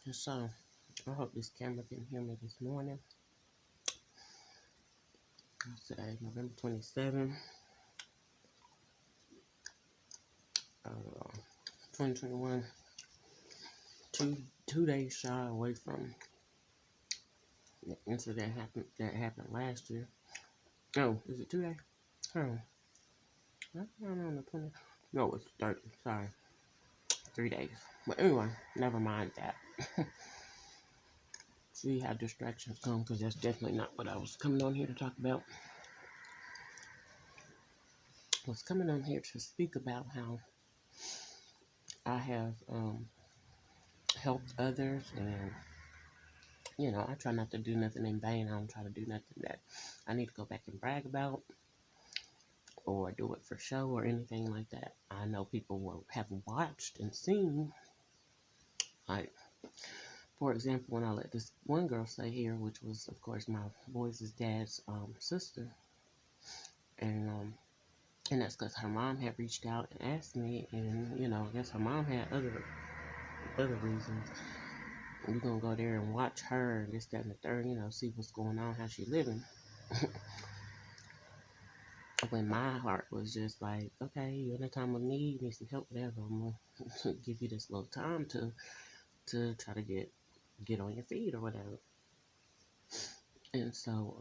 So, I hope this camera can hear me this morning. Today, November 27th, 2021. Two days shy away from the incident that happened last year. Oh, is it 2 days? Oh, I don't know, on the 20th. No, it's 30. Sorry. 3 days. But anyway, never mind that. See how distractions come, because that's definitely not what I was coming on here to talk about. I was coming on here to speak about how I have helped others, and I try not to do nothing in vain. I don't try to do nothing that I need to go back and brag about or do it for show or anything like that. I know people will have watched and seen, like, for example, when I let this one girl stay here, which was, of course, my boys' dad's sister, and that's because her mom had reached out and asked me, and I guess her mom had other reasons. We're gonna go there and watch her, this, that, and the third, see what's going on, how she living. When my heart was just like, okay, you're in a time of need some help, whatever. I'm gonna give you this little time to try to get on your feet or whatever. And so,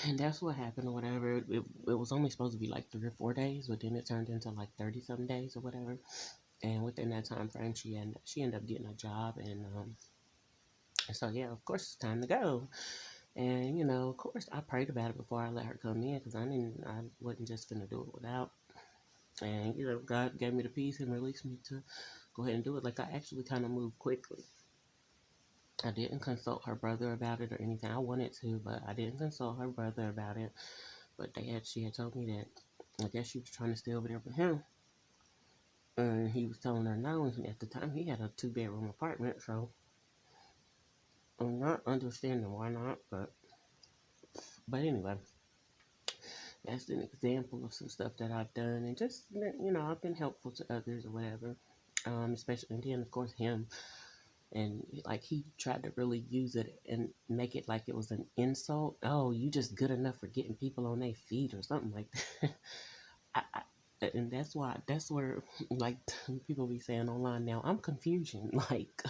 and that's what happened or whatever. It was only supposed to be like 3 or 4 days, but then it turned into like 30-some days or whatever. And within that time frame, she ended up getting a job, and so yeah, of course it's time to go. And of course, I prayed about it before I let her come in, because I wasn't just gonna do it without. And God gave me the peace and released me to go ahead and do it. Like, I actually kind of moved quickly. I didn't consult her brother about it or anything. I wanted to, but I didn't consult her brother about it. But she had told me that I guess she was trying to stay over there with him. And he was telling her no. And at the time, he had a 2-bedroom apartment. So I'm not understanding why not. But anyway, that's an example of some stuff that I've done. And just, I've been helpful to others or whatever. Especially, and then, of course, him. And like, he tried to really use it and make it like it was an insult. Oh, you just good enough for getting people on their feet or something like that. I, and that's where, like, people be saying online now, I'm confusion. Like,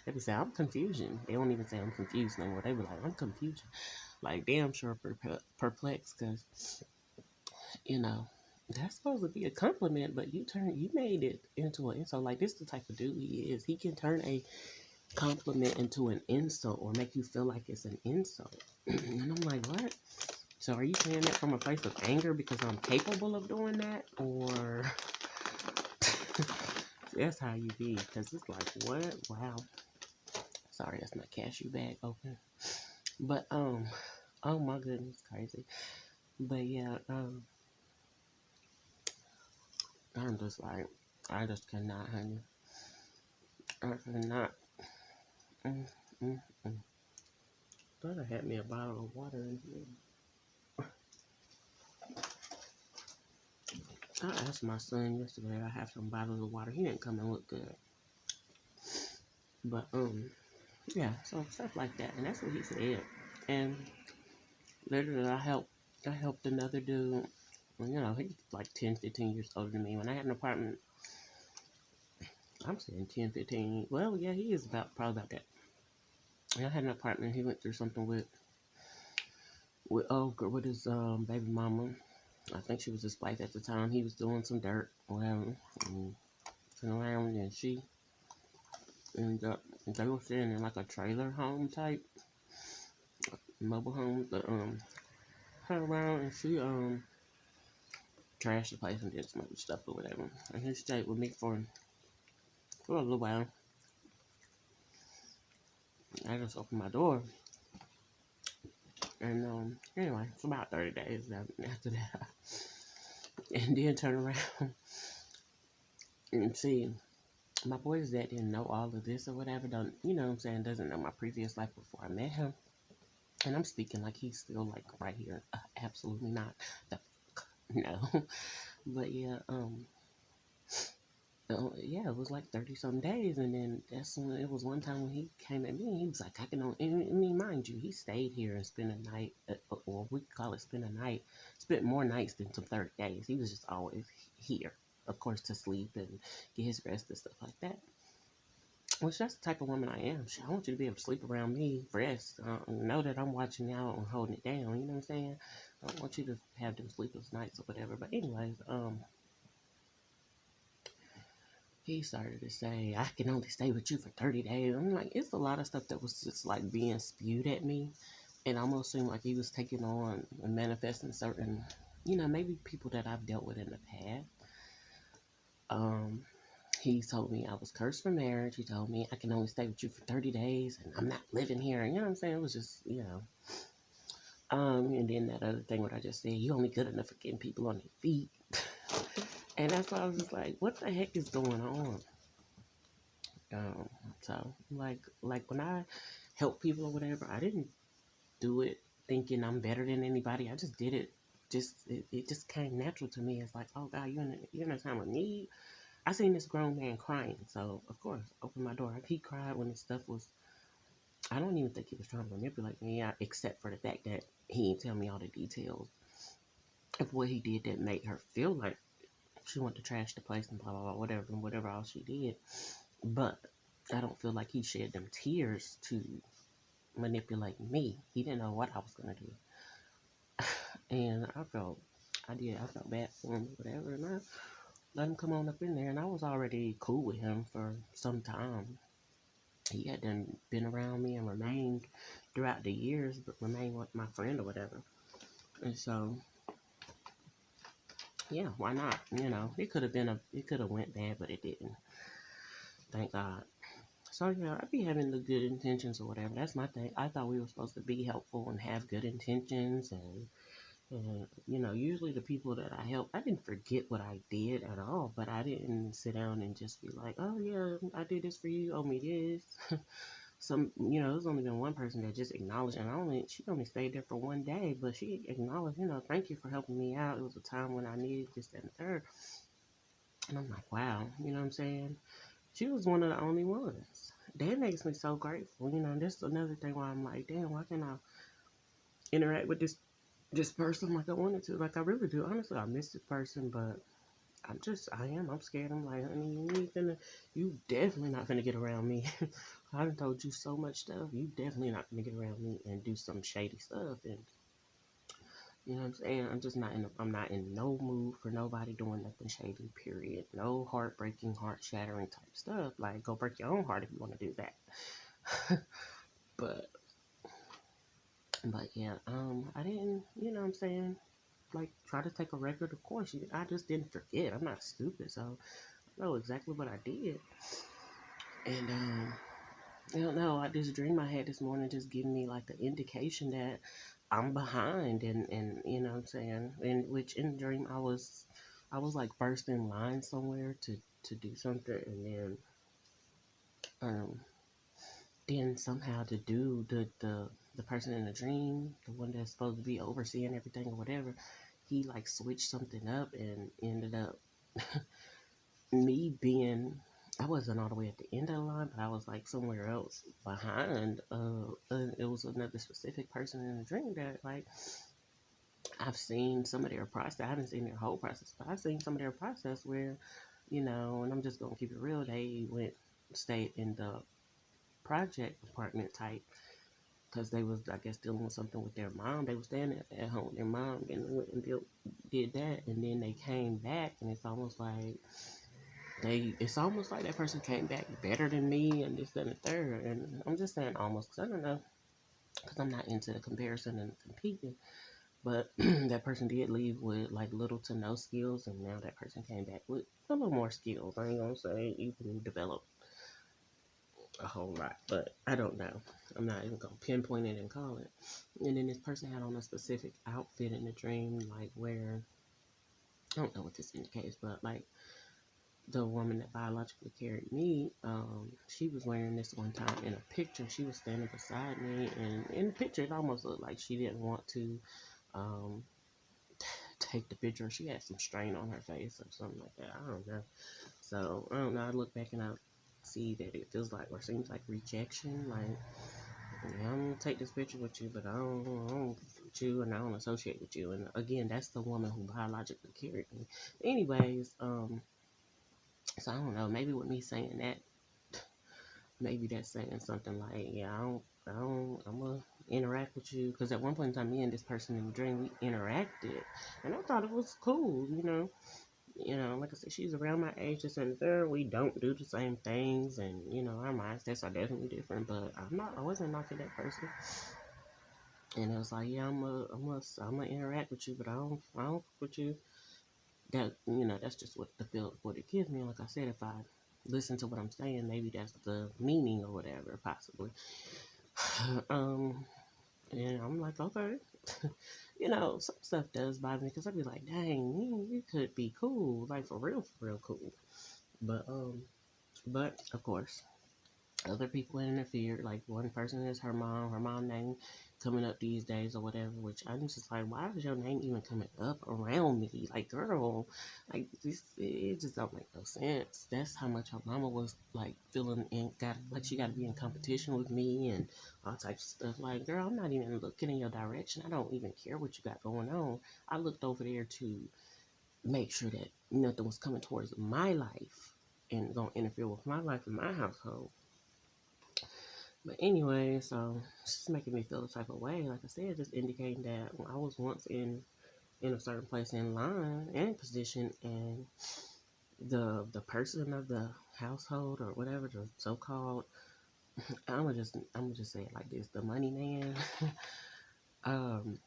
they be saying, I'm confusion. They don't even say I'm confused no more. They be like, I'm confusion. Like, damn sure perplexed, because, you know, that's supposed to be a compliment, but you made it into an insult. Like, this is the type of dude he is. He can turn a compliment into an insult or make you feel like it's an insult. And I'm like, what? So are you saying that from a place of anger because I'm capable of doing that? Or that's how you be? Because it's like, what? Wow. Sorry, that's my cashew bag open. But, oh my goodness, crazy. But yeah, I'm just like, I just cannot, honey. I cannot. Mm, mm, mm. Thought I had me a bottle of water in here. I asked my son yesterday if I have some bottles of water. He didn't come and look good. But yeah, so stuff like that. And that's what he said. And literally I helped another dude. He's like 10, 15 years older than me. When I had an apartment, I'm saying 10, 15. Well, yeah, he is probably about that. And I had an apartment. He went through something with his baby mama. I think she was his wife at the time. He was doing some dirt, whatever, and turn around, and they were staying in like a trailer home type mobile home. But turned around, and she trashed the place and did some other stuff or whatever. And he stayed with me for a little while. I just opened my door, and anyway, it's about 30 days after that. And then turn around and see, my boy's dad didn't know all of this or whatever. Don't, you know what I'm saying? Doesn't know my previous life before I met him. And I'm speaking like he's still like right here. Absolutely not. The no. But yeah, Yeah, it was like 30 some days, and then that's when it was one time when he came at me. And he was like, "I can only." I mean, mind you, he stayed here and spent a night, or we could call it spend a night. Spent more nights than some 30 days. He was just always here, of course, to sleep and get his rest and stuff like that. Which that's the type of woman I am. I want you to be able to sleep around me, rest, know that I'm watching out and holding it down. You know what I'm saying? I don't want you to have them sleepless nights or whatever. But anyways, he started to say, I can only stay with you for 30 days. I'm like, it's a lot of stuff that was just like being spewed at me. It almost seemed like he was taking on and manifesting certain, maybe people that I've dealt with in the past. Um, he told me I was cursed for marriage. He told me I can only stay with you for 30 days and I'm not living here. You know what I'm saying? It was just, and then that other thing, what I just said, you only good enough for getting people on their feet. And that's why I was just like, what the heck is going on? Um, so like when I help people or whatever, I didn't do it thinking I'm better than anybody. I just did it. It just came natural to me. It's like, oh God, you're in a time of need. I seen this grown man crying, so of course, open my door. He cried when his stuff was. I don't even think he was trying to manipulate me, except for the fact that he didn't tell me all the details of what he did that made her feel like she wanted to trash the place and blah blah blah, whatever and whatever all she did. But I don't feel like he shed them tears to manipulate me. He didn't know what I was gonna do, and I felt bad for him, or whatever, and I let him come on up in there, and I was already cool with him for some time. He had been around me and remained throughout the years, but remained with my friend or whatever. And so, yeah, why not? It could have went bad, but it didn't. Thank God. So yeah, I be having the good intentions or whatever. That's my thing. I thought we were supposed to be helpful and have good intentions, and usually the people that I help, I didn't forget what I did at all, but I didn't sit down and just be like, oh yeah, I did this for you, you owe me this. There's only been one person that just acknowledged, and she only stayed there for one day, but she acknowledged, thank you for helping me out. It was a time when I needed this, that, and the third. And I'm like, wow, you know what I'm saying? She was one of the only ones. That makes me so grateful. That's another thing why I'm like, damn, why can't I interact with this person like I wanted to? Like I really do. Honestly, I miss this person, but I'm scared. I'm like, honey, you definitely not gonna get around me. I done told you so much stuff. You definitely not gonna get around me and do some shady stuff. And you know what I'm saying? I'm not in no mood for nobody doing nothing shady, period. No heartbreaking, heart shattering type stuff. Like, go break your own heart if you want to do that. but, but yeah, I didn't, you know what I'm saying? Like, try to take a record, of course. I just didn't forget. I'm not stupid, so I know exactly what I did. And, I don't know. This dream I had this morning just giving me like the indication that I'm behind, and you know what I'm saying. And which in the dream I was like first in line somewhere to do something, and um then somehow the dude, the person in the dream, the one that's supposed to be overseeing everything or whatever, he like switched something up and ended up me being, I wasn't all the way at the end of the line, but I was like somewhere else behind. It was another specific person in the dream that like I've seen some of their process. I haven't seen their whole process, but I've seen some of their process where, and I'm just gonna keep it real. They stayed in the project apartment type because they was, I guess, dealing with something with their mom. They was staying at home with their mom, and they went and did that, and then they came back, and it's almost like that person came back better than me and this, that, and the third. And I'm just saying almost because I don't know, because I'm not into the comparison and competing. But that person did leave with like little to no skills, and now that person came back with a little more skills. I ain't gonna say you can develop a whole lot, but I don't know. I'm not even gonna pinpoint it and call it. And then this person had on a specific outfit in the dream, like where I don't know what this indicates, but like the woman that biologically carried me, she was wearing this one time in a picture. She was standing beside me, and in the picture, it almost looked like she didn't want to um, take the picture. She had some strain on her face or something like that. I don't know. so I don't know. I look back and I see that it feels like or seems like rejection. Like, yeah, I'm gonna take this picture with you, but I don't with you, and I don't associate with you. And again, that's the woman who biologically carried me. Anyways, so I don't know. Maybe with me saying that, maybe that's saying something like, yeah, I'm gonna interact with you. Because at one point in time, me and this person in the dream, we interacted, and I thought it was cool, like I said, she's around my age, this and there. We don't do the same things, and our mindsets are definitely different. But I wasn't knocking that person, and it was like, yeah, I'm gonna interact with you, but I don't fuck with you. That's just what the feel, what it gives me. Like I said, if I listen to what I'm saying, maybe that's the meaning or whatever, possibly. um, and I'm like, okay. Some stuff does bother me because I'd be like, dang, you could be cool, like for real cool. But of course, other people interfered. Like one person is her mom name coming up these days or whatever. Which I'm just like, why is your name even coming up around me? Like, girl, like this, it just don't make no sense. That's how much her mama was like feeling and got like she got to be in competition with me and all types of stuff. Like, girl, I'm not even looking in your direction. I don't even care what you got going on. I looked over there to make sure that nothing was coming towards my life and gonna interfere with my life and my household. But anyway, so it's just making me feel the type of way. Like I said, just indicating that I was once in a certain place in line and position, and the person of the household or whatever, the so called, I'm gonna just say it like this: the money man, um,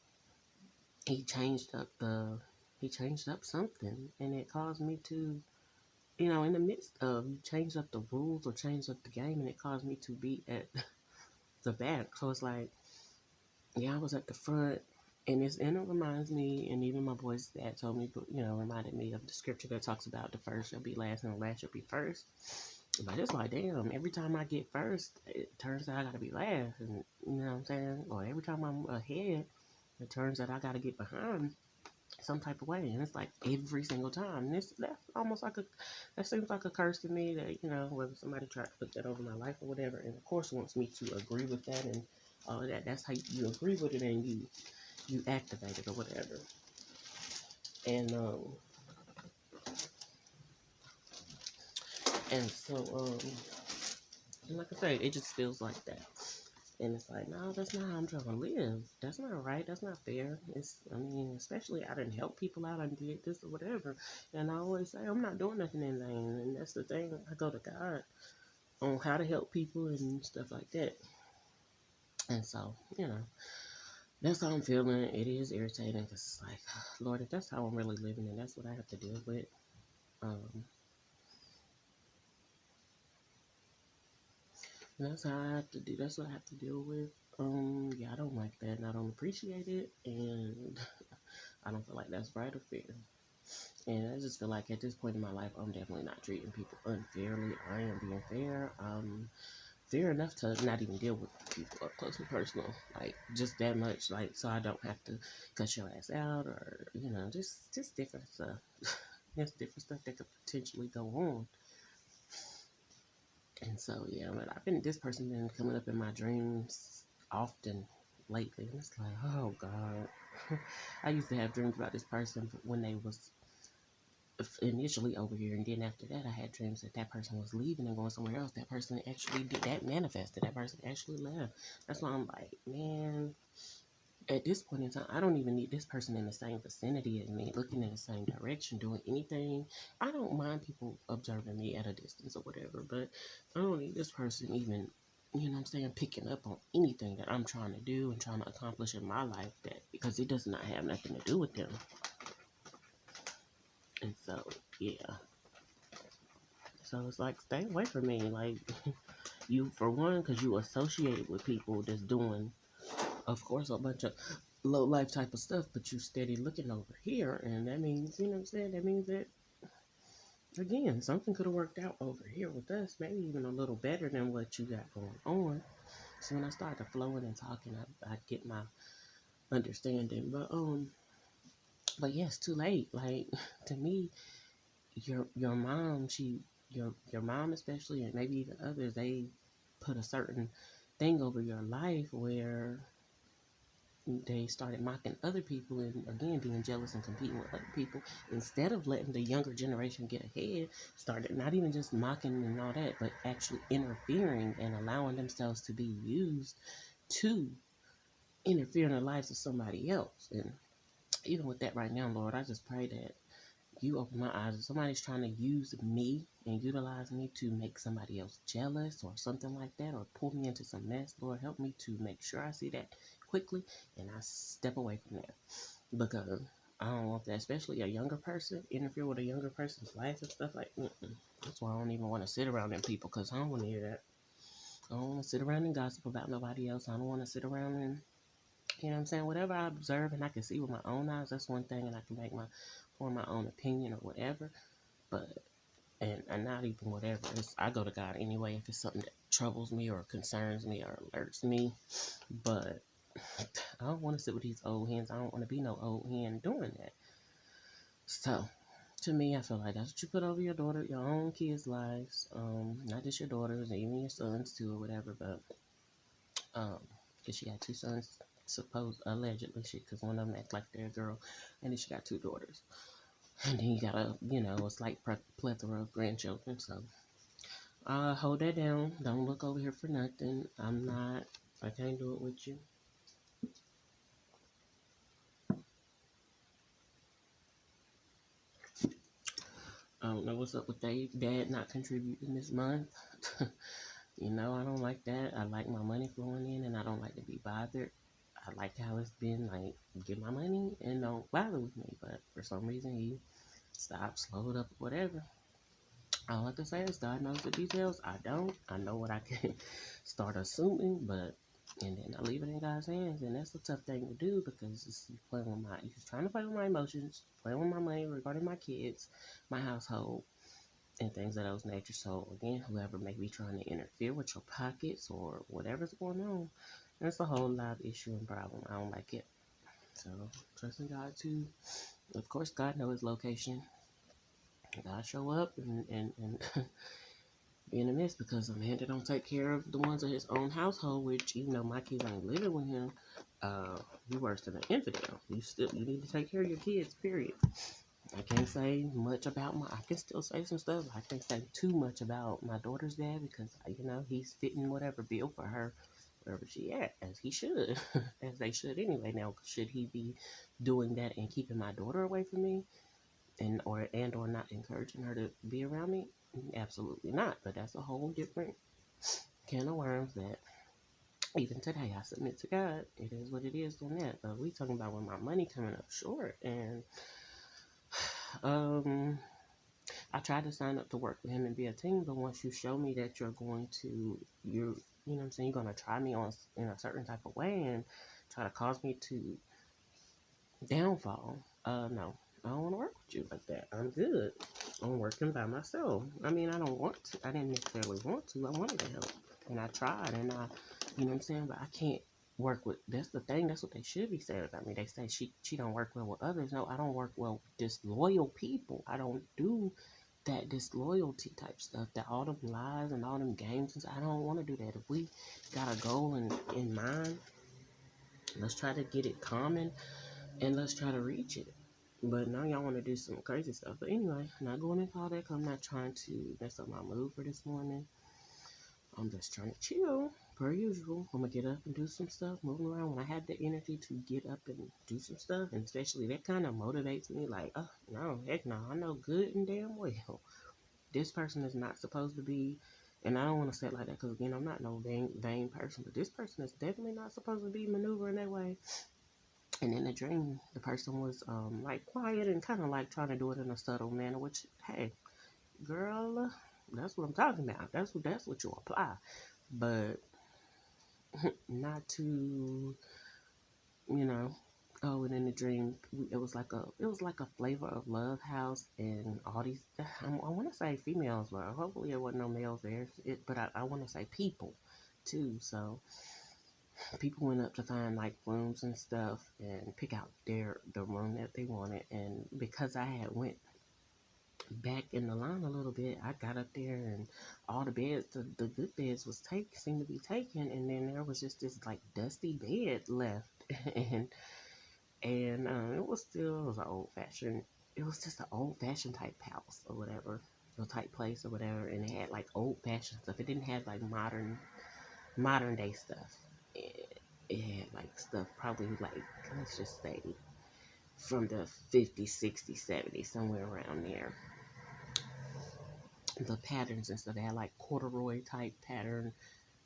he changed up the he changed up something, and it caused me to. In the midst of you change up the rules or change up the game, and it caused me to be at the back. So it's like, yeah, I was at the front, and it reminds me, and even my boy's dad told me, reminded me of the scripture that talks about the first shall be last and the last shall be first. But it's like, damn, every time I get first, it turns out I gotta be last, and you know what I'm saying? Or every time I'm ahead, it turns out I gotta get behind some type of way, and it's like every single time. And that's almost like that seems like a curse to me that whether somebody tried to put that over my life or whatever, and of course wants me to agree with that and all of that. That's how you agree with it and you activate it or whatever. And so and like I say, it just feels like that. And it's like, no, that's not how I'm trying to live. That's not right. That's not fair. Especially I didn't help people out. I did this or whatever. And I always say, I'm not doing nothing in vain. And that's the thing. I go to God on how to help people and stuff like that. And so, that's how I'm feeling. It is irritating because it's like, Lord, if that's how I'm really living, and that's what I have to deal with. Um, that's how I have to do. That's what I have to deal with. Yeah, I don't like that, and I don't appreciate it, and I don't feel like that's right or fair. And I just feel like at this point in my life, I'm definitely not treating people unfairly. I am being fair. Fair enough to not even deal with people up close and personal, like just that much, like so I don't have to cut your ass out or just different stuff. Just different stuff that could potentially go on. And so yeah, but this person been coming up in my dreams often lately, and it's like, oh God. I used to have dreams about this person when they was initially over here, and then after that I had dreams that that person was leaving and going somewhere else. That person actually did that, manifested, that person actually left. That's why I'm like, man, at this point in time, I don't even need this person in the same vicinity as me, looking in the same direction, doing anything. I don't mind people observing me at a distance or whatever, but I don't need this person even, picking up on anything that I'm trying to do and trying to accomplish in my life, that because it does not have nothing to do with them. And so, yeah. So it's like, stay away from me. Like, you, for one, because you associate with people that's doing, of course, a bunch of low life type of stuff, but you steady looking over here. And that means, you know what I'm saying? That means that, again, something could have worked out over here with us, maybe even a little better than what you got going on. So when I started flowing and talking, I get my understanding. But yes, too late. Like, to me, your mom, your mom especially, and maybe even others, they put a certain thing over your life where they started mocking other people and again being jealous and competing with other people instead of letting the younger generation get ahead. Started not even just mocking and all that, but actually interfering and allowing themselves to be used to interfere in the lives of somebody else. And even with that right now, Lord, I just pray that you open my eyes. If somebody's trying to use me and utilize me to make somebody else jealous or something like that, or pull me into some mess, Lord, help me to make sure I see that quickly and I step away from that. Because I don't want that, especially a younger person, interfere with a younger person's life and stuff like that. That's why I don't even want to sit around them people, because I don't want to hear that. I don't want to sit around and gossip about nobody else. I don't want to sit around and, you know what I'm saying, whatever I observe and I can see with my own eyes, that's one thing, and I can form my own opinion or whatever. But and not even whatever. I go to God anyway if it's something that troubles me or concerns me or alerts me. But I don't want to sit with these old hens. I don't want to be no old hen doing that. So to me, I feel like that's what you put over your daughter, your own kids' lives. Not just your daughters, even your sons too, or whatever. But because she had two sons, allegedly, because one of them acts like they're a girl, and then she got two daughters. And then you got a slight plethora of grandchildren. So hold that down. Don't look over here for nothing. I can't do it with you. I don't know what's up with dad not contributing this month. I don't like that. I like my money flowing in and I don't like to be bothered. I like how it's been like, get my money and don't bother with me. But for some reason, he stopped, slowed up, whatever. All I can say is God knows the details. I don't. I know what I can start assuming, but and then I leave it in God's hands, and that's a tough thing to do because he's playing with he's trying to play with my emotions, playing with my money regarding my kids, my household, and things of those nature. So again, whoever may be trying to interfere with your pockets or whatever's going on, that's a whole lot of issue and problem. I don't like it. So trusting God too. Of course, God knows his location. God show up and be in the midst because a man that don't take care of the ones of his own household, which even though my kids ain't living with him, you worse than an infidel. You need to take care of your kids, period. I can't say much about I can still say some stuff. I can't say too much about my daughter's dad because, he's fitting whatever bill for her wherever she at, as he should, as they should anyway. Now, should he be doing that and keeping my daughter away from me? And or not encouraging her to be around me? Absolutely not. But that's a whole different can of worms that even today I submit to God. It is what it is on that. But we talking about when my money coming up short, and um I tried to sign up to work with him and be a team, but once you show me that you know what I'm saying, you're gonna try me on in a certain type of way and try to cause me to downfall. No, I don't want to work with you like that. I'm good. I'm working by myself. I mean, I don't want to. I didn't necessarily want to. I wanted to help, and I tried, and you know what I'm saying. But I can't work with. That's the thing. That's what they should be saying about me. They say she don't work well with others. No, I don't work well with disloyal people. I don't do that disloyalty type stuff. That all them lies and all them games. I don't want to do that. If we got a goal in mind, let's try to get it common and let's try to reach it. But now y'all want to do some crazy stuff. But anyway, not going into all that 'cause I'm not trying to mess up my mood for this morning. I'm just trying to chill, per usual. I'm going to get up and do some stuff, moving around. When I have the energy to get up and do some stuff, and especially that kind of motivates me, like, oh, no, heck no, I know good and damn well. This person is not supposed to be, and I don't want to say it like that because, again, I'm not no vain person, but this person is definitely not supposed to be maneuvering that way. And in the dream, the person was like quiet and kind of like trying to do it in a subtle manner. Which, hey, girl, that's what I'm talking about. That's what you apply, but not to, you know. Oh, and in the dream, it was like a flavor of Love House, and all these. I want to say females, but hopefully there wasn't no males there. But I want to say people, too. So people went up to find like rooms and stuff and pick out the room that they wanted, and because I had went back in the line a little bit, I got up there and all the beds, the good beds was seemed to be taken, and then there was just this like dusty bed left, and it was still it was an old fashioned, it was just an old fashioned type house or whatever, or type place or whatever, and it had like old fashioned stuff. It didn't have like modern day stuff. It had like stuff probably like, let's just say, from the 50s, 60s, 70s, somewhere around there. The patterns and stuff, they had like corduroy type pattern.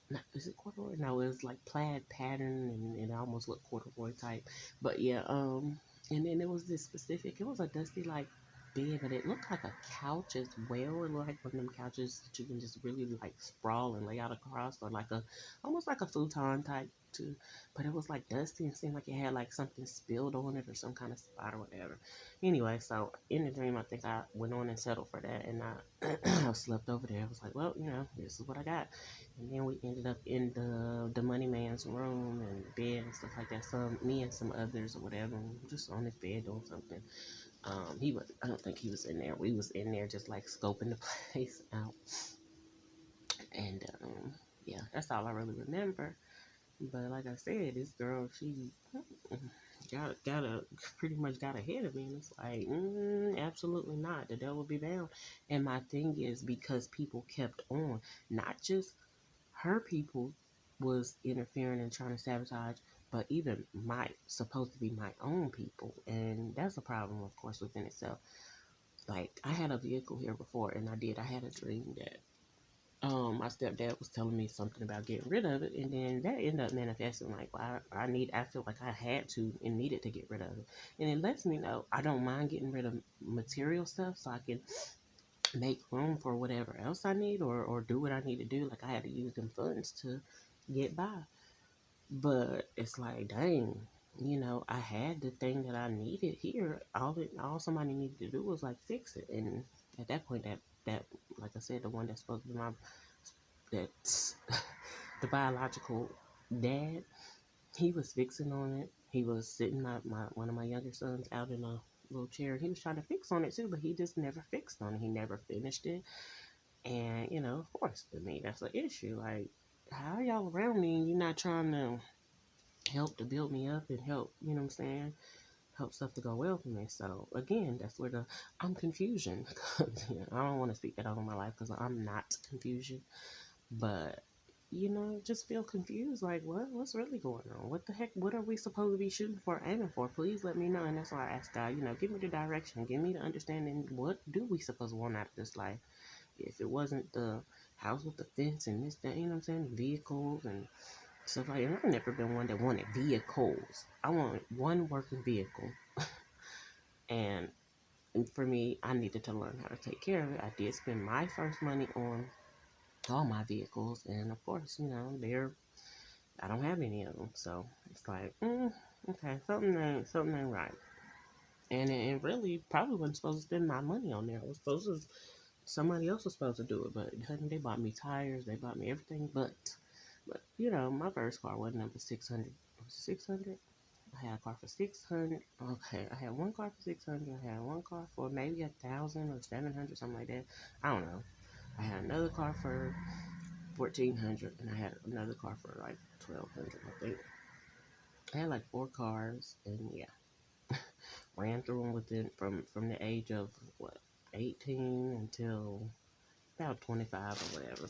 No, is it corduroy? No, it was like plaid pattern, and it almost looked corduroy type. But yeah, and then it was this specific. It was a dusty like bed, but it looked like a couch as well. It looked like one of them couches that you can just really like sprawl and lay out across, or like a almost like a futon type too. But it was like dusty and seemed like it had like something spilled on it or some kind of spot or whatever. Anyway, so in the dream, I think I went on and settled for that, and I slept over there. I was like, well, this is what I got. And then we ended up in the money man's room and bed and stuff like that. Some me and some others or whatever, just on his bed doing something. He was I don't think he was in there. We was in there just like scoping the place out. And yeah, that's all I really remember. But like I said, this girl, she got a pretty much got ahead of me, and it's like, absolutely not. The devil be bound. And my thing is, because people kept on, not just her people was interfering and trying to sabotage, but even my supposed to be my own people, and that's a problem, of course, within itself. Like I had a vehicle here before, and I had a dream that my stepdad was telling me something about getting rid of it, and then that ended up manifesting. Like, well, I feel like I had to and needed to get rid of it, and it lets me know I don't mind getting rid of material stuff, so I can make room for whatever else I need, or do what I need to do. Like I had to use them funds to get by. But it's like, dang, I had the thing that I needed here. All somebody needed to do was like fix it. And at that point, that like I said, the one that's supposed to be that's the biological dad, he was fixing on it. He was sitting my one of my younger sons out in a little chair. He was trying to fix on it too, but he just never fixed on it. He never finished it. And of course, to me, that's an issue. Like, how are y'all around me and you're not trying to help to build me up and help, what I'm saying, help stuff to go well for me. So again, that's where I'm confusion. I don't want to speak that out of my life because I'm not confusion, but just feel confused. Like, what's really going on? What the heck? What are we supposed to be shooting for, aiming for? Please let me know. And that's why I ask God, give me the direction, give me the understanding. What do we supposed to want out of this life? If it wasn't the house with the fence and this, that, what I'm saying, vehicles and stuff like that. I've never been one that wanted vehicles. I want one working vehicle. And for me, I needed to learn how to take care of it. I did spend my first money on all my vehicles, and of course, I don't have any of them. So it's like, okay, something ain't right. And it really probably wasn't supposed to spend my money on there. It was supposed to, somebody else was supposed to do it, but honey, they bought me tires, they bought me everything, but my first car wasn't number 600. Was it 600? I had a car for 600. Okay, I had one car for 600. I had one car for maybe 1,000 or 700, something like that. I don't know. I had another car for 1,400, and I had another car for like 1,200. I think I had like four cars, and yeah, ran through them within from the age of what 18 until about 25 or whatever.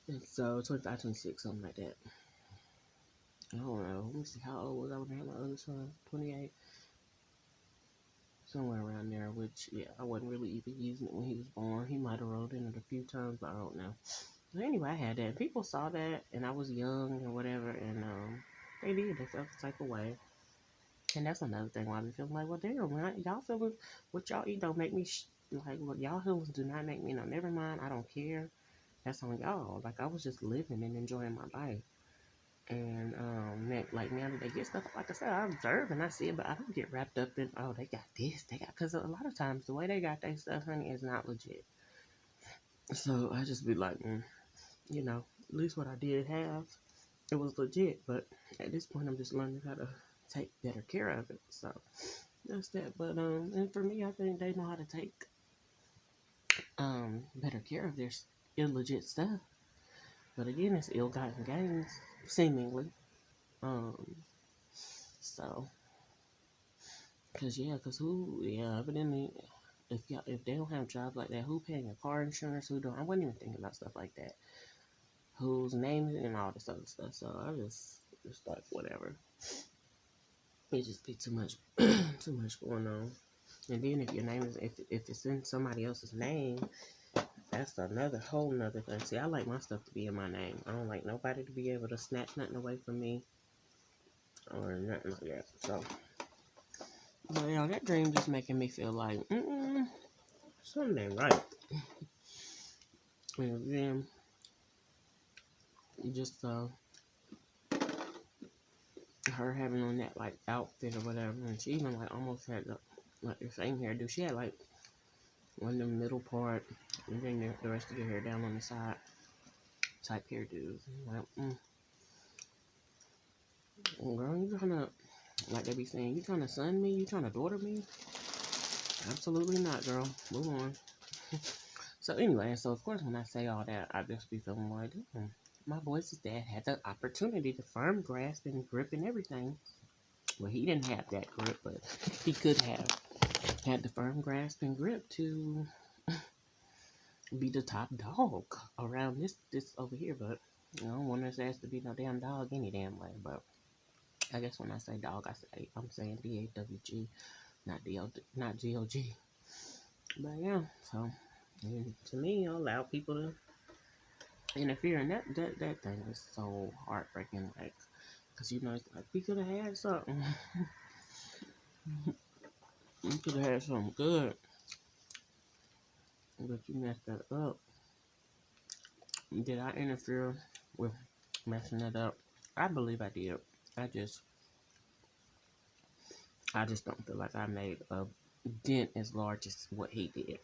And so 25, 26, something like that. I don't know. Let me see, how old was I when I had my other son? 28. Somewhere around there, which, yeah, I wasn't really even using it when he was born. He might have rolled in it a few times, but I don't know. But anyway, I had that. People saw that, and I was young and whatever, and they did. They felt the type of way. And that's another thing why I be feeling like, well, damn, y'all feeling what y'all eat don't make me, like, what y'all feelings do not make me, never mind, I don't care. That's on y'all. Like, I was just living and enjoying my life. And like now that they get stuff, like I said, I observe and I see it, but I don't get wrapped up in, oh, they got this, they got, because a lot of times the way they got their stuff, honey, is not legit. So I just be like, at least what I did have, it was legit. But at this point, I'm just learning how to take better care of it. So that's that. But and for me, I think they know how to take better care of their illegit stuff. But again, it's ill-gotten gains, seemingly. Um, so, cause who, yeah, evidently, if they don't have jobs like that, who paying your car insurance? Who don't? I wasn't even thinking about stuff like that. Whose name and all this other stuff. So I just like whatever. It just be too much, too much going on. And then if your name is if it's in somebody else's name, that's another whole nother thing. See, I like my stuff to be in my name. I don't like nobody to be able to snatch nothing away from me or nothing like that. So, but yeah, that dream just making me feel like something ain't right. And then just her having on that like outfit or whatever, and she even like almost had like the same hairdo. She had like one of the middle part, and then the rest of the hair down on the side type hairdos. Like, girl, you trying to, like they be saying, you trying to son me? You trying to daughter me? Absolutely not, girl. Move on. So anyway, so of course when I say all that, I just be feeling like, my boy's dad had the opportunity to firm grasp and grip and everything. Well, he didn't have that grip, but he could have had the firm grasp and grip to be the top dog around this over here. But you know, one of us has to be no damn dog any damn way. But I guess when I say dog, I'm saying DAWG, not DO, not GOG. But yeah, so to me, allow people to interfere, and that thing is so heartbreaking. Like, cause you know, it's like we could have had something. We could have had something good, but you messed that up. Did I interfere with messing it up? I believe I did. I just, I just don't feel like I made a dent as large as what he did.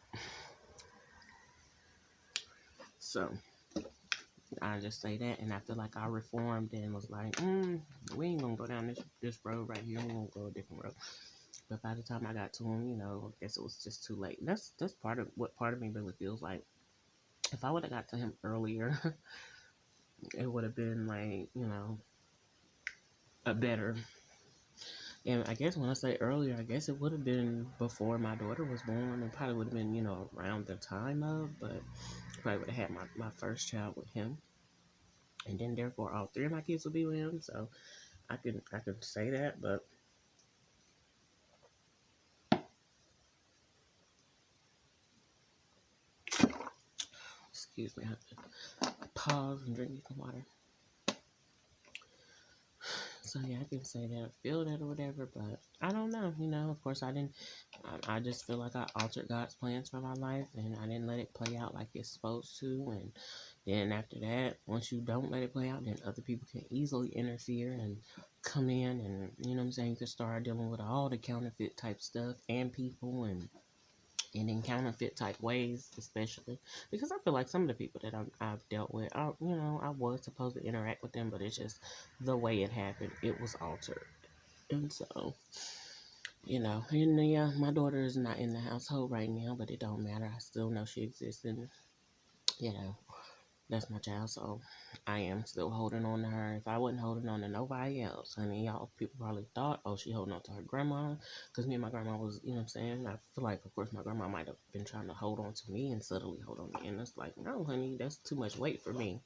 So I just say that, and I feel like I reformed and was like, we ain't gonna go down this road right here. We're gonna go a different road. But by the time I got to him, you know, I guess it was just too late. That's part of me really feels like. If I would have got to him earlier, it would have been like, you know, a better. And I guess when I say earlier, I guess it would have been before my daughter was born. It probably would have been, you know, around the time of, but probably would have had my first child with him. And then therefore all three of my kids would be with him. So I could say that, but excuse me, I have to pause and drink some water. So yeah, I can say that I feel that or whatever, but I don't know. You know, of course I didn't. I just feel like I altered God's plans for my life, and I didn't let it play out like it's supposed to. And then after that, once you don't let it play out, then other people can easily interfere and come in, and you know what I'm saying. You can start dealing with all the counterfeit type stuff and people, and in counterfeit type ways, especially because I feel like some of the people that I've dealt with, I was supposed to interact with them, but it's just the way it happened. It was altered, and so and yeah, my daughter is not in the household right now, but it don't matter. I still know she exists, and you know that's my child, so I am still holding on to her. If I wasn't holding on to nobody else, honey, y'all people probably thought, oh, she holding on to her grandma. Because me and my grandma was, you know what I'm saying? I feel like, of course, my grandma might have been trying to hold on to me and subtly hold on to me. And it's like, no, honey, that's too much weight for me.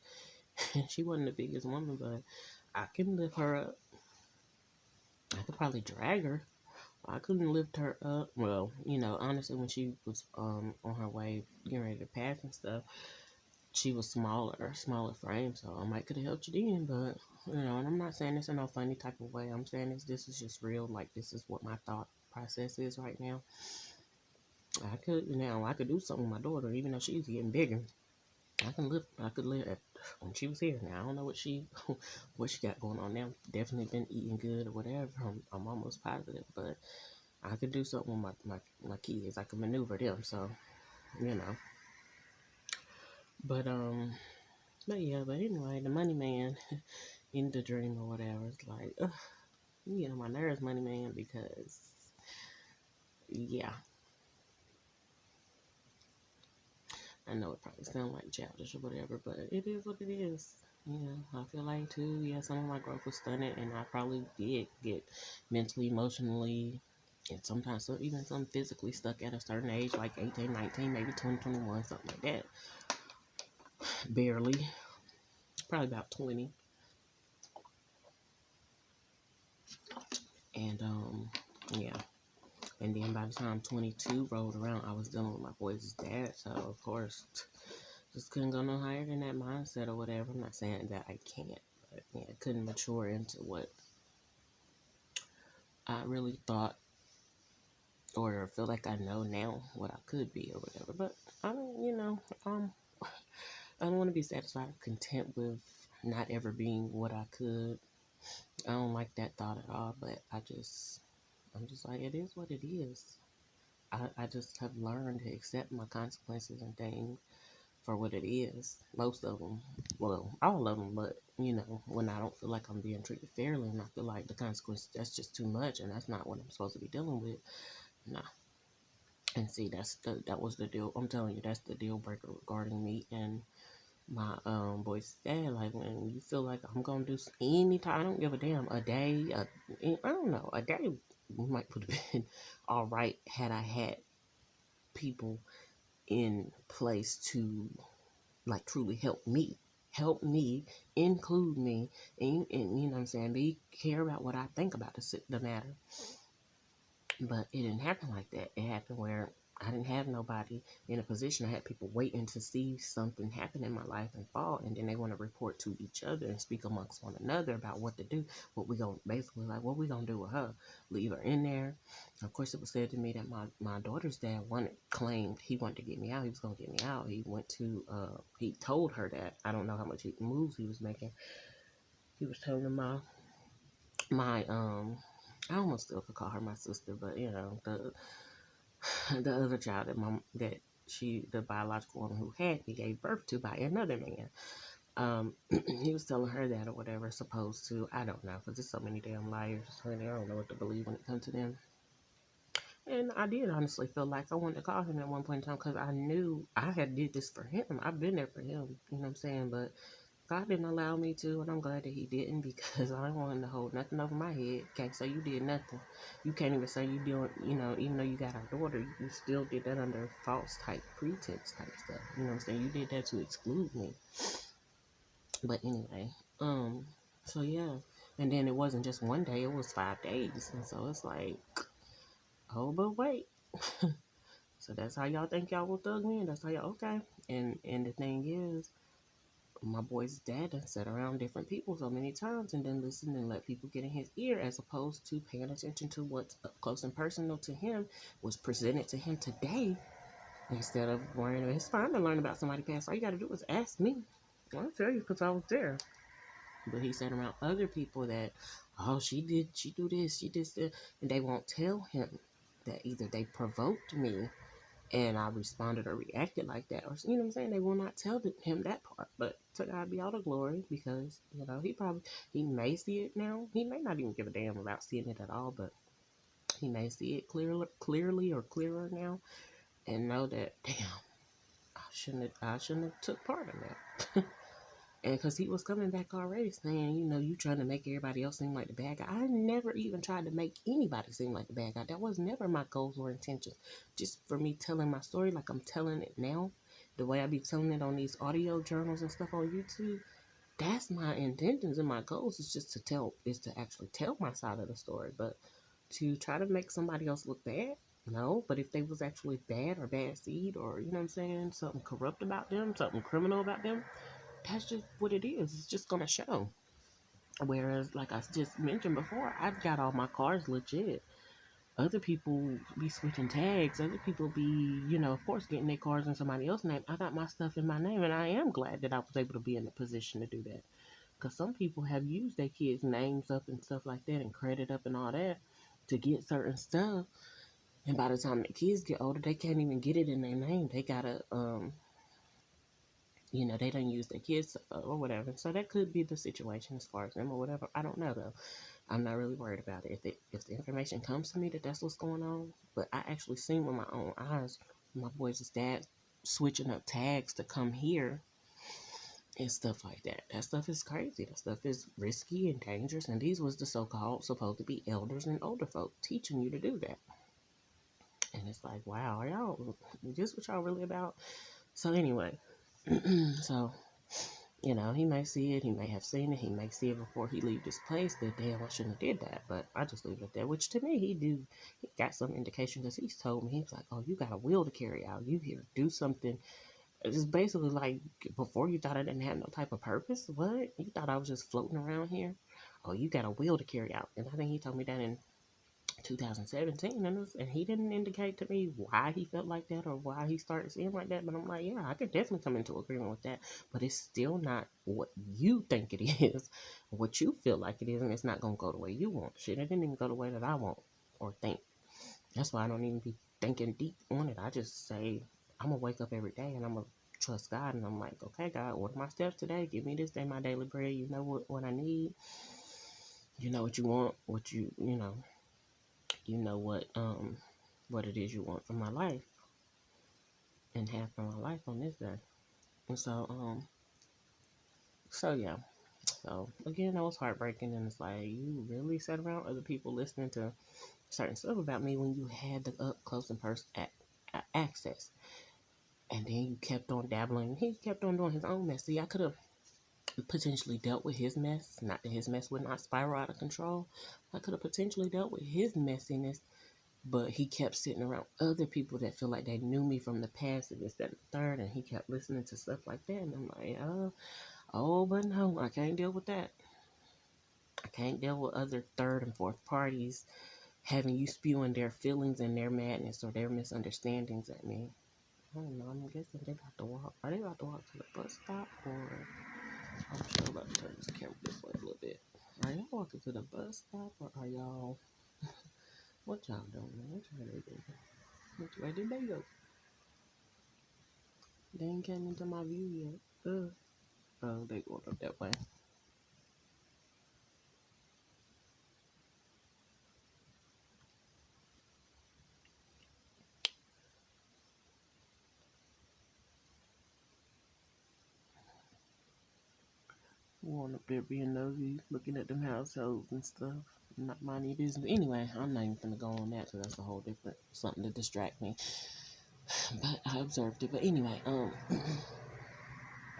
She wasn't the biggest woman, but I can lift her up. I could probably drag her. I couldn't lift her up. Well, honestly, when she was on her way getting ready to pass and stuff, she was smaller frame, so I might could have helped you then, but and I'm not saying this in no funny type of way. I'm saying this is just real, like this is what my thought process is right now. I could do something with my daughter, even though she's getting bigger. I could live when she was here. Now I don't know what she what she got going on now. Definitely been eating good or whatever. I'm almost positive, but I could do something with my kids. I could maneuver them, so you know. But but anyway, the money man in the dream or whatever. It's like, you get on my nerves, money man, because yeah. I know it probably sounds like childish or whatever, but it is what it is. You know, I feel like too, yeah, some of my growth was stunted, and I probably did get mentally, emotionally, and sometimes even some physically stuck at a certain age, like 18, 19, maybe 20, 21, something like that. Barely. Probably about 20. And, yeah. And then by the time 22 rolled around, I was dealing with my boys' dad, so of course, just couldn't go no higher than that mindset or whatever. I'm not saying that I can't, but yeah, I couldn't mature into what I really thought or feel like I know now what I could be or whatever. But I don't, I don't want to be satisfied or content with not ever being what I could. I don't like that thought at all, but I'm just like, it is what it is. I just have learned to accept my consequences and things for what it is. Most of them, well, all of them, but when I don't feel like I'm being treated fairly and I feel like the consequences, that's just too much and that's not what I'm supposed to be dealing with. Nah. And see, that was the deal. I'm telling you, that's the deal breaker regarding me and my boys dad. Like when you feel like I'm gonna do any time, I don't give a damn. A day, I don't know, a day might would have been all right had I had people in place to like truly help me, include me, and you know what I'm saying, be care about what I think about the matter. But it didn't happen like that. It happened where I didn't have nobody in a position. I had people waiting to see something happen in my life and fall, and then they want to report to each other and speak amongst one another about what to do. What we gonna basically like? What we gonna do with her? Leave her in there? Of course, it was said to me that my daughter's dad claimed he wanted to get me out. He was gonna get me out. He went to he told her that I don't know how much moves he was making. He was telling my I almost still could call her my sister, but the other child that the biological woman who had me gave birth to by another man. He was telling her that or whatever, supposed to. I don't know, because there's so many damn liars. Honey, I don't know what to believe when it comes to them. And I did honestly feel like I wanted to call him at one point in time because I knew I had did this for him. I've been there for him, you know what I'm saying? But God didn't allow me to, and I'm glad that He didn't because I didn't want Him to hold nothing over my head. Can't say you did nothing. You can't even say you doing, even though you got our daughter, you still did that under false type pretense type stuff. You know what I'm saying? You did that to exclude me. But anyway, so yeah, and then it wasn't just one day; it was 5 days, and so it's like, oh, but wait. So that's how y'all think y'all will thug me, and that's how y'all okay. And the thing is, my boy's dad done sat around different people so many times and then listen and let people get in his ear as opposed to paying attention to what's up close and personal to him was presented to him today instead of worrying. It's fine to learn about somebody past. All you got to do is ask me. I'll tell you because I was there. But he sat around other people that, oh, she do this, she did this, and they won't tell him that either they provoked me and I responded or reacted like that, or you know what I'm saying. They will not tell him that part, but to God be all the glory because he may see it now. He may not even give a damn about seeing it at all, but he may see it clearly or clearer now, and know that damn, I shouldn't have took part in that. And because he was coming back already saying, you trying to make everybody else seem like the bad guy. I never even tried to make anybody seem like the bad guy. That was never my goals or intentions. Just for me telling my story like I'm telling it now, the way I be telling it on these audio journals and stuff on YouTube, that's my intentions and my goals is to actually tell my side of the story. But to try to make somebody else look bad, no. But if they was actually bad or bad seed or, you know what I'm saying, something corrupt about them, something criminal about them, that's just what it is. It's just gonna show. Whereas, like I just mentioned before, I've got all my cars legit. Other people be switching tags. Other people be, of course, getting their cars in somebody else's name. I got my stuff in my name, and I am glad that I was able to be in a position to do that. Because some people have used their kids' names up and stuff like that, and credit up and all that to get certain stuff. And by the time the kids get older, they can't even get it in their name. They gotta they don't use their kids or whatever. So that could be the situation as far as them or whatever. I don't know though. I'm not really worried about it. If the information comes to me that that's what's going on, but I actually seen with my own eyes my boys' dad switching up tags to come here and stuff like that. That stuff is crazy. That stuff is risky and dangerous. And these was the so-called supposed to be elders and older folk teaching you to do that. And it's like, wow, are y'all, this what y'all really about? So anyway, so, he may see it, he may have seen it, he may see it before he leave this place that, damn, I shouldn't have did that. But I just leave it at that, which to me, he got some indication because he's told me, he's like, oh, you got a will to carry out. You here, do something. It's basically like, before you thought I didn't have no type of purpose? What? You thought I was just floating around here? Oh, you got a will to carry out. And I think he told me that in 2017, and he didn't indicate to me why he felt like that or why he started seeing like that. But I'm like, yeah, I could definitely come into agreement with that. But it's still not what you think it is, what you feel like it is, and it's not gonna go the way you want. Shit, it didn't even go the way that I want or think. That's why I don't even be thinking deep on it. I just say I'm gonna wake up every day and I'm gonna trust God, and I'm like, okay, God, what are my steps today? Give me this day my daily bread. You know what I need. You know what you want. You know what it is you want from my life and have for my life on this day. And so yeah. So again, that was heartbreaking, and it's like, you really sat around other people listening to certain stuff about me when you had the up close and personal access, and then you kept on dabbling. He kept on doing his own mess. See, I could have potentially dealt with his mess. Not that his mess would not spiral out of control. I could have potentially dealt with his messiness. But he kept sitting around other people that feel like they knew me from the past and this, that, and the third, and he kept listening to stuff like that. And I'm like, oh, but no, I can't deal with that. I can't deal with other third and fourth parties having you spewing their feelings and their madness or their misunderstandings at me. I don't know. I'm guessing they about to walk. Are they about to walk to the bus stop, or I'm sure about to turn this camera this way a little bit. Are y'all walking to the bus stop, or are y'all? What y'all doing? What y'all doing? Which way did they go? They ain't came into my view yet. Oh, they going up that way. Going up there being nosy, looking at them households and stuff. Not my any business. Anyway, I'm not even gonna go on that because that's a whole different something to distract me. But I observed it. But anyway,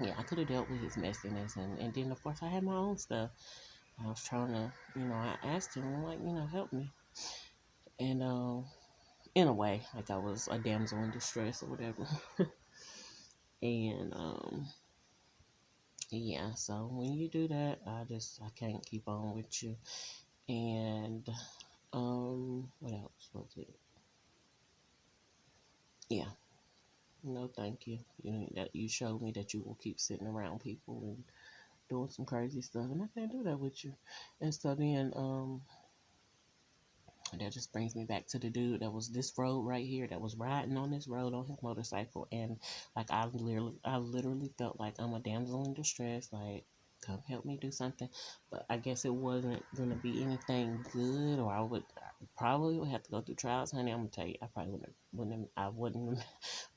yeah, I could have dealt with his messiness, and then of course I had my own stuff. I was trying to, I asked him, like, help me, and in a way, like I was a damsel in distress or whatever, and yeah. So when you do that, I can't keep on with you, and what else was it? Yeah, no, thank you. That you showed me that you will keep sitting around people and doing some crazy stuff, and I can't do that with you. And so then, that just brings me back to the dude that was this road right here, that was riding on this road on his motorcycle, and like I literally felt like I'm a damsel in distress, like, come help me do something. But I guess it wasn't gonna be anything good, or I probably would have to go through trials, honey. I'm gonna tell you, I probably wouldn't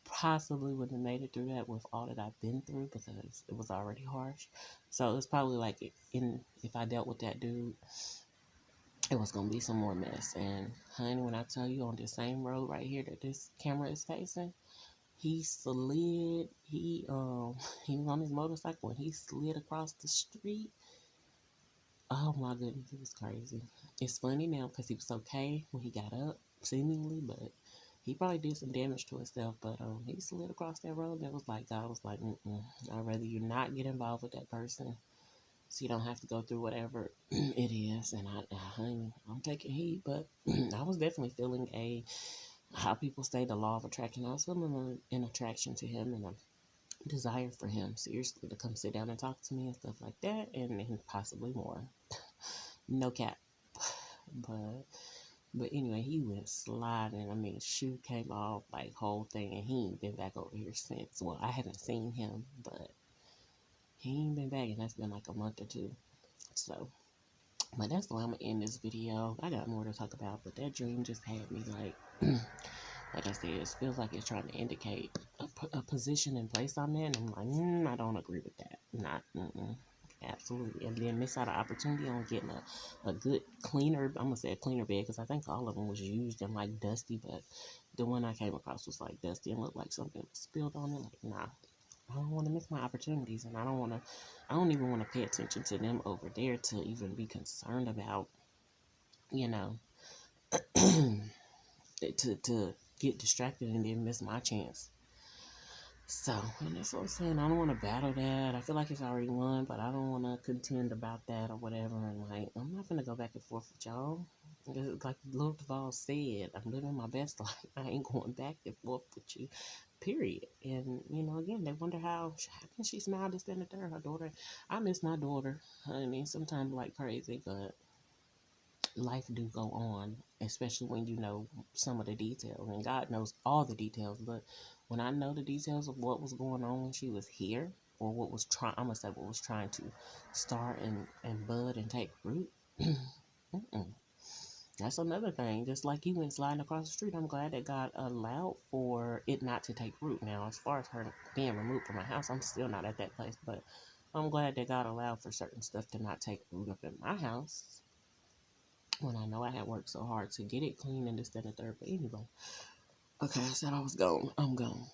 possibly wouldn't have made it through that with all that I've been through, because it was already harsh. So it's probably like, if I dealt with that dude, it was gonna be some more mess. And honey, when I tell you, on this same road right here that this camera is facing, he slid. He was on his motorcycle and he slid across the street. Oh my goodness, it was crazy. It's funny now because he was okay when he got up, seemingly, but he probably did some damage to himself. But he slid across that road. That was like, God was like, I'd rather you not get involved with that person, so you don't have to go through whatever it is. And honey, I'm taking heed, but I was definitely feeling how people say, the law of attraction. I was feeling an attraction to him and a desire for him, seriously, to come sit down and talk to me and stuff like that, and possibly more. No cap. But anyway, he went sliding. I mean, shoe came off, like, whole thing, and he ain't been back over here since. Well, I haven't seen him, but he ain't been back, and that's been like a month or two. So, but that's why I'm gonna end this video. I got more to talk about, but that dream just had me like, Like I said, it feels like it's trying to indicate a position and place I'm in. I'm like, I don't agree with that. Not, absolutely. And then miss out an opportunity on getting a good cleaner, I'm going to say a cleaner bed, because I think all of them was used and like dusty, but the one I came across was like dusty and looked like something was spilled on it. Like, nah, I don't want to miss my opportunities, and I don't even want to pay attention to them over there to even be concerned about, you know, to get distracted and then miss my chance. So, and that's what I'm saying. I don't want to battle that. I feel like it's already won, but I don't want to contend about that or whatever. And like, I'm not gonna go back and forth with y'all. Like Lil Duval said, I'm living my best life. I ain't going back and forth with you, period. And again, they wonder how can she smile this and the third. Her daughter, I miss my daughter. I mean, sometimes like crazy, but life do go on, especially when you know some of the details. And God knows all the details, but when I know the details of what was going on when she was here, or what was trying, I'm gonna say what was trying to start and bud and take root. Mm-mm. That's another thing. Just like you went sliding across the street, I'm glad that God allowed for it not to take root. Now, as far as her being removed from my house, I'm still not at that place, but I'm glad that God allowed for certain stuff to not take root up in my house when I know I had worked so hard to get it clean and this, that, and the third. But anyway, okay, I said I was gone. I'm gone.